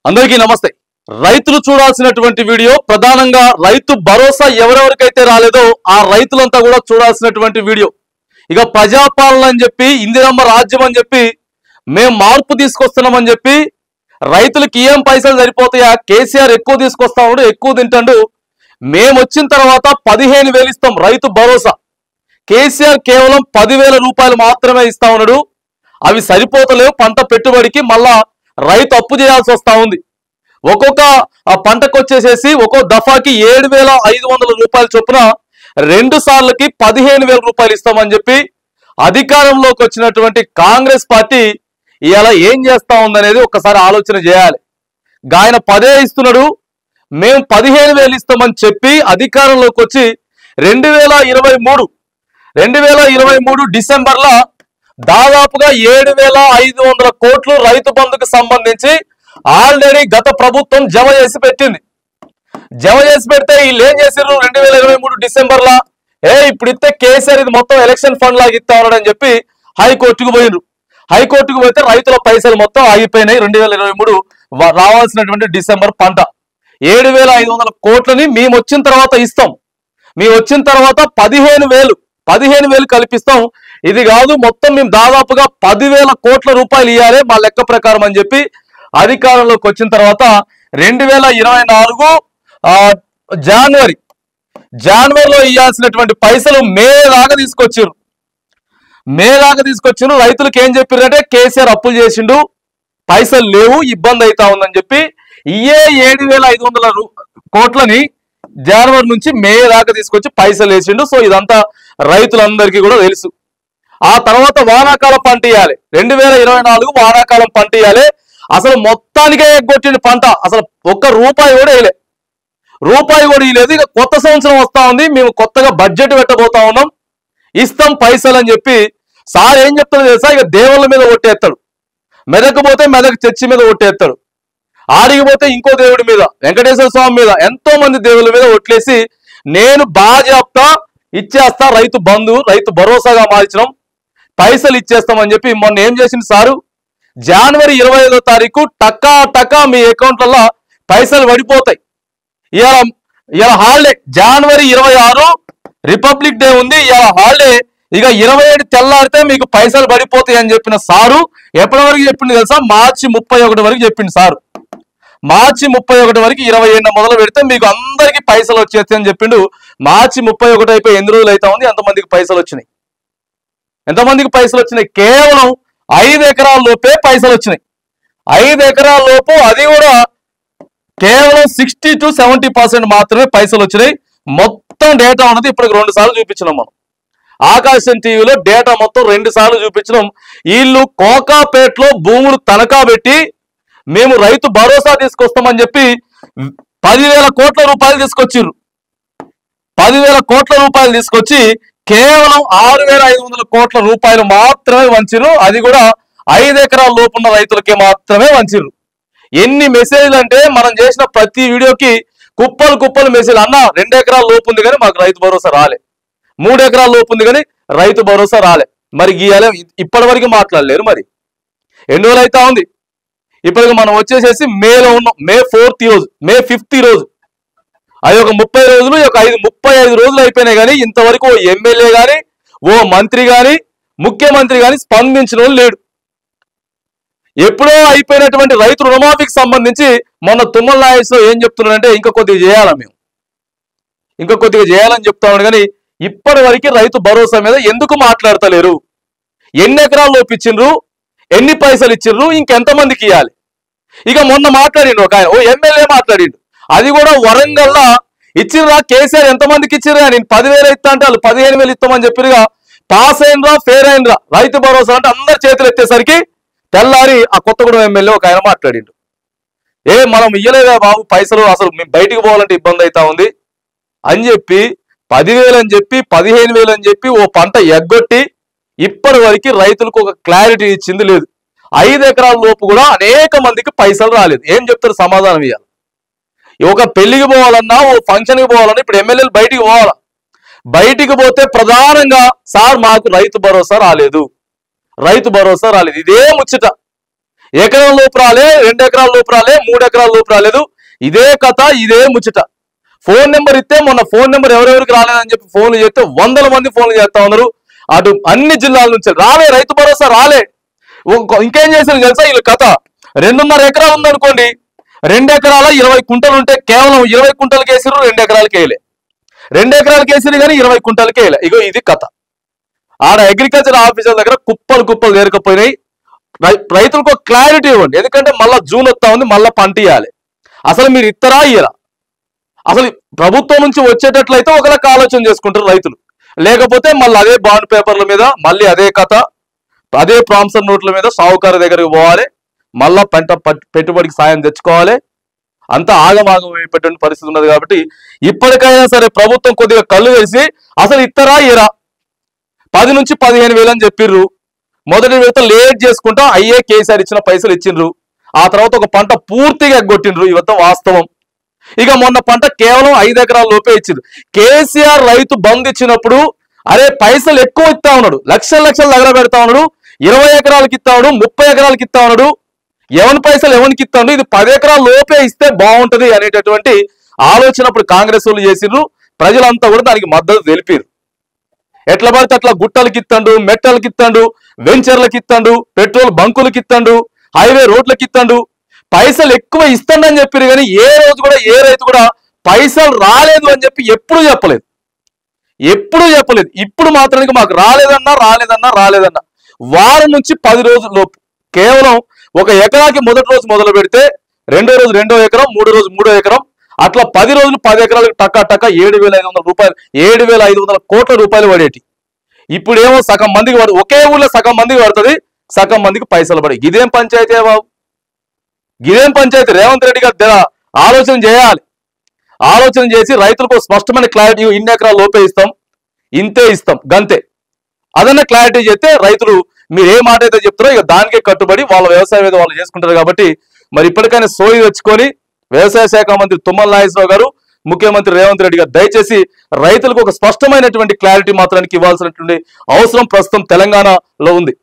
అందరికీ నమస్తే। రైతులు చూడాల్సినటువంటి వీడియో ప్రధానంగా రైతు భరోసా ఎవరెవరికైతే రాలేదో ఆ రైతులంతా కూడా చూడాల్సినటువంటి వీడియో। ఇక ప్రజాపాలన అని చెప్పి ఇందిరమ్మ రాజ్యం అని చెప్పి మేము మార్పు తీసుకొస్తున్నామని చెప్పి రైతులకు ఏం పైసలు సరిపోతాయా, కేసీఆర్ ఎక్కువ తీసుకొస్తాడు, ఎక్కువ తింటాడు, మేము వచ్చిన తర్వాత 15,000 ఇస్తాం రైతు భరోసా, కేసీఆర్ కేవలం 10,000 రూపాయలు మాత్రమే ఇస్తా ఉన్నాడు। అవి సరిపోతలేవు, పంట పెట్టుబడికి మళ్ళా రైతు అప్పు చేయాల్సి వస్తా ఉంది। ఒక్కొక్క పంటకు వచ్చేసేసి ఒక్కో దఫాకి 7,500 రూపాయల చొప్పున 2 సార్లకి 15,000 రూపాయలు ఇస్తామని చెప్పి అధికారంలోకి వచ్చినటువంటి కాంగ్రెస్ పార్టీ ఇవాళ ఏం చేస్తా ఉందనేది ఒక్కసారి ఆలోచన చేయాలి। ఆయన 10 ఇస్తున్నాడు, మేము 15,000 ఇస్తామని చెప్పి అధికారంలోకి వచ్చి 2023 డిసెంబర్లో దాదాపుగా 7,500 కోట్లు రైతు బంధుకు సంబంధించి ఆల్రెడీ గత ప్రభుత్వం జమ చేసి పెట్టింది। జమ చేసి పెడితే వీళ్ళు ఏం చేశారు, 2023 డిసెంబర్లో ఇప్పుడు ఇస్తే కేసీఆర్ ఇది మొత్తం ఎలక్షన్ ఫండ్ లాగా ఇస్తా ఉన్నాడని చెప్పి హైకోర్టుకు పోయినరు। హైకోర్టుకు పోతే రైతుల పైసలు మొత్తం ఆగిపోయినాయి। 2023 రావాల్సినటువంటి డిసెంబర్ పంట 7,500 కోట్లని మేము వచ్చిన తర్వాత ఇస్తాం, మేము వచ్చిన తర్వాత 15,000 కల్పిస్తాం, ఇది కాదు మొత్తం మేము దాదాపుగా 10,000 కోట్ల రూపాయలు ఇవ్వాలి మా లెక్క ప్రకారం అని చెప్పి అధికారంలోకి వచ్చిన తర్వాత 2024 జనవరిలో ఇవ్వాల్సినటువంటి పైసలు మే దాకా తీసుకొచ్చారు। రైతులకు ఏం చెప్పారంటే కేసీఆర్ అప్పులు చేసిండు, పైసలు లేవు, ఇబ్బంది అవుతా ఉందని చెప్పి ఇయే 7,500 కోట్లని జనవరి నుంచి మే దాకా తీసుకొచ్చి పైసలు వేసిండు। సో ఇదంతా రైతులందరికీ కూడా తెలుసు। ఆ తర్వాత వానాకాలం పంట ఇవ్వాలి, 2024 వానాకాలం పంట ఇవ్వాలి, అసలు మొత్తానికే ఎగ్గొట్టిండు పంట, అసలు ఒక్క రూపాయి కూడా ఇవ్వలేదు। ఇక కొత్త సంవత్సరం వస్తా ఉంది, మేము కొత్తగా బడ్జెట్ పెట్టబోతా ఉన్నాం, ఇస్తాం పైసలు అని చెప్పి సార్ ఏం చెప్తాడు తెలుసా, ఇక దేవుళ్ళ మీద ఒట్టేస్తాడు, మెదకపోతే మెదక్ చర్చి మీద ఒట్టేస్తాడు, ఆడిగిపోతే ఇంకో దేవుడి మీద, వెంకటేశ్వర స్వామి మీద, ఎంతో మంది దేవుళ్ళ మీద ఒట్లేసి నేను బాజాప్తా ఇచ్చేస్తా, రైతు బంధు రైతు భరోసాగా మార్చినాం, పైసలు ఇచ్చేస్తామని చెప్పి మొన్న ఏం చేసింది సారు, జనవరి 25వ తారీఖు టకా మీ అకౌంట్లలో పైసలు పడిపోతాయి। ఇలా హాలిడే, జనవరి 26 రిపబ్లిక్ డే ఉంది, ఇలా హాలిడే, ఇక 27 తెల్లారితే మీకు పైసలు పడిపోతాయి అని చెప్పిన సారు ఎప్పటి వరకు చెప్పింది తెలుసా, మార్చి 31 వరకు చెప్పింది సారు। మార్చి 31 వరకు 27 మొదలు పెడితే మీకు అందరికి పైసలు వచ్చేస్తాయి అని చెప్పిండు। మార్చి 31 అయిపోయి ఎన్ని రోజులు అవుతా ఉంది, ఎంతమందికి పైసలు వచ్చినాయి? కేవలం 5 ఎకరాల లోపే పైసలు వచ్చినాయి, 5 ఎకరాల లోపు, అది కూడా కేవలం 60 to 70% మాత్రమే పైసలు వచ్చినాయి। మొత్తం డేటా ఉన్నది ఇప్పటికి 2 సార్లు చూపించినాం మనం, ఆకాశం టీవీలో డేటా మొత్తం 2 సార్లు చూపించినాం। వీళ్ళు కోకాపేటలో భూములు తనఖా పెట్టి మేము రైతు భరోసా తీసుకొస్తామని చెప్పి 10,000 కోట్ల రూపాయలు తీసుకొచ్చిర్రు, 10,000 కోట్ల రూపాయలు తీసుకొచ్చి కేవలం 6,500 కోట్ల రూపాయలు మాత్రమే వంచిరు, అది కూడా 5 ఎకరాల లోపున్న రైతులకే మాత్రమే వంచిరు। ఎన్ని మెసేజ్లు అంటే మనం చేసిన ప్రతి వీడియోకి కుప్పలు మెసేజ్, అన్న 2 ఎకరాల లోపు ఉంది కానీ మాకు రైతు భరోసా రాలే, 3 ఎకరాల లోపు ఉంది కానీ రైతు భరోసా రాలే, మరి గీయాలే ఇప్పటి వరకు మాట్లాడలేరు, మరి ఎన్ని రోజులు అవుతా ఉంది? ఇప్పటికి మనం వచ్చేసేసి మేలో ఉన్నాం, మే 4th రోజు, మే 5th రోజు, అది ఒక 30 రోజులు, ఒక 35 రోజులు అయిపోయినాయి కానీ ఇంతవరకు ఓ ఎమ్మెల్యే కానీ, ఓ మంత్రి కానీ, ముఖ్యమంత్రి కానీ స్పందించిన వాళ్ళు లేడు। ఎప్పుడో అయిపోయినటువంటి రైతు రుణమాఫీకి సంబంధించి మొన్న తుమ్మల నాగేశ్వరరావు ఏం చెప్తున్నారంటే ఇంకా కొద్దిగా చేయాలని చెప్తాను, కానీ ఇప్పటి వరకు రైతు భరోసా మీద ఎందుకు మాట్లాడతలేరు? ఎన్ని ఎకరాలు లోపించిండ్రు, ఎన్ని పైసలు ఇచ్చిండ్రు, ఇంకెంతమందికి ఇవ్వాలి? ఇక మొన్న మాట్లాడిండు ఒక ఆయన, ఓ ఎమ్మెల్యే మాట్లాడిండు, అది కూడా వరంగల్లో ఇచ్చిర్రా, కేసీఆర్ ఎంతమందికి ఇచ్చిర్రా, నేను 10,000 ఇస్తా అంటే వాళ్ళు 15,000 ఇస్తామని చెప్పిరుగా, పాస్ అయినరా ఫెయిర్ అయినరా రైతు భరోసా అంటే అందరు చేతులు ఎత్తేసరికి తెల్లారి ఆ కొత్తగూడెం ఎమ్మెల్యే ఒక ఆయన మాట్లాడిండు, మనం ఇయ్యలేదా బాబు పైసలు, అసలు మేము బయటికి పోవాలంటే ఇబ్బంది అవుతా ఉంది అని చెప్పి 10,000 అని చెప్పి 15,000 అని చెప్పి ఓ పంట ఎగ్గొట్టి ఇప్పటి వరకు రైతులకు ఒక క్లారిటీ ఇచ్చింది లేదు। 5 ఎకరాల లోపు కూడా అనేక మందికి పైసలు రాలేదు। ఏం చెప్తారు సమాధానం ఇవ్వాలి? ఒక పెళ్లికి పోవాలన్నా, ఓ ఫంక్షన్కి పోవాలన్నా ఇప్పుడు ఎమ్మెల్యేలు బయటికి పోవాలా, బయటికి పోతే ప్రధానంగా సార్ మాకు రైతు భరోసా రాలేదు, ఇదే ముచ్చట। ఎకరం లోపు రాలే, 2 ఎకరాల లోపు రాలే, 3 ఎకరాల లోపు రాలేదు. ఇదే కథ, ఇదే ముచ్చట. ఫోన్ నెంబర్ ఇస్తే మొన్న ఫోన్ నెంబర్ ఎవరెవరికి రాలేదని చెప్పి ఫోన్లు చేస్తే 100 మంది ఫోన్లు చేస్తా ఉన్నారు. అటు అన్ని జిల్లాల నుంచి రాలే, రైతు భరోసా రాలే. ఇంకేం చేశారు తెలుసా వీళ్ళ కథ? 2.5 ఎకరాలు ఉందనుకోండి, 2 ఎకరాల 20 కుంటలు ఉంటే కేవలం 20 కుంటలకు వేసిరు, 2 ఎకరాలకి వేయలే. 2 ఎకరాలకి వేసిరు కానీ 20 కుంటలకి వేయలే. ఇగో ఇది కథ. ఆడ అగ్రికల్చర్ ఆఫీసర్ దగ్గర కుప్పలు చేరకపోయినాయి. రైతులకు క్లారిటీ ఇవ్వండి, ఎందుకంటే మళ్ళా జూన్ వస్తా ఉంది, మళ్ళా పంట ఇవ్వాలి. అసలు మీరు ఇత్తరా ఇయ్యరా? అసలు ప్రభుత్వం నుంచి వచ్చేటట్లయితే ఒకరికి ఆలోచన చేసుకుంటారు రైతులు, లేకపోతే మళ్ళీ అదే బాండ్ పేపర్ల మీద మళ్ళీ అదే కథ, అదే ప్రామిసర్ నోట్ల మీద సాహుకారు దగ్గరికి పోవాలి, మళ్ళా పంట పెట్టుబడికి సాయం తెచ్చుకోవాలి. అంతా ఆగమాగం అయిపోయేటువంటి పరిస్థితి ఉన్నది. కాబట్టి ఇప్పటికైనా సరే ప్రభుత్వం కొద్దిగా కళ్ళు వేసి అసలు ఇత్తరా ఇయ్యరా? 10 నుంచి 15 వేలు అని చెప్పిర్రు. మొదటి విడత లేట్ చేసుకుంటా అయ్యే కేసీఆర్ ఇచ్చిన పైసలు ఇచ్చిండ్రు. ఆ తర్వాత ఒక పంట పూర్తిగా ఎగ్గొట్టిండ్రు. ఇవంతా వాస్తవం. ఇక మొన్న పంట కేవలం 5 ఎకరాల లోపే ఇచ్చిండ్రు. కేసీఆర్ రైతు బంద్ ఇచ్చినప్పుడు అరే పైసలు ఎక్కువ ఇస్తా ఉన్నాడు, లక్షలు దగ్గర పెడతా ఉన్నాడు, 20 ఎకరాలకి ఇస్తా ఉన్నాడు, 30 ఎకరాలకి ఇస్తా ఉన్నాడు. ఎవరి పైసలు ఎవరికి ఇస్తా ఉన్నాడు, ఇది 10 ఎకరాల లోపే ఇస్తే బాగుంటది అనేటటువంటి ఆలోచన అప్పుడు కాంగ్రెస్ వాళ్ళు చేసిండ్రు. ప్రజలంతా కూడా దానికి మద్దతు తెలిపారు. ఎట్లా పడితే అట్లా గుట్టలకి ఇస్తాడు, మెట్టలకి ఇస్తాడు, వెంచర్లకి ఇస్తాడు, పెట్రోల్ బంకులకి ఇస్తాడు, హైవే రోడ్లకి ఇస్తాడు. పైసలు ఎక్కువ ఇస్తాడని చెప్పారు కానీ ఏ రోజు కూడా ఏ రైతు కూడా పైసలు రాలేదు అని చెప్పి ఎప్పుడు చెప్పలేదు. ఇప్పుడు మాత్రానికి మాకు రాలేదన్నా వారం నుంచి 10 రోజుల లోపు కేవలం ఒక ఎకరాకి మొదటి రోజు మొదలు పెడితే రెండో రోజు 2వ ఎకరం, 3వ రోజు 3వ ఎకరం, అట్లా 10 రోజులు 10 ఎకరాలకు టక్క 7,500 రూపాయలు, 7,500 కోట్ల రూపాయలు పడేటి. ఇప్పుడేమో సగం మందికి పడుతుంది, ఒకే ఊళ్ళో సగం మందికి పడుతుంది, సగం మందికి పైసలు పడి. ఇదేం పంచాయతీ బాబు? ఇదేం పంచాయతీ? రేవంత్ రెడ్డి గారు ఆలోచన చేయాలి. ఆలోచన చేసి రైతులకు స్పష్టమైన క్లారిటీ, ఇన్ని ఎకరాల లోపే ఇస్తాం, ఇంతే ఇస్తాం, గంతే అదన్నా క్లారిటీ చేస్తే రైతులు మీరు ఏ మాట అయితే చెప్తారో ఇక దానికే కట్టుబడి వాళ్ళ వ్యవసాయం ఏదో వాళ్ళు చేసుకుంటారు. కాబట్టి మరి ఇప్పటికైనా సోయి తెచ్చుకొని వ్యవసాయ శాఖ మంత్రి తుమ్మల నాగేశ్వరరావు గారు, ముఖ్యమంత్రి రేవంత్ రెడ్డి గారు దయచేసి రైతులకు ఒక స్పష్టమైనటువంటి క్లారిటీ మాత్రానికి ఇవ్వాల్సినటువంటి అవసరం ప్రస్తుతం తెలంగాణలో ఉంది.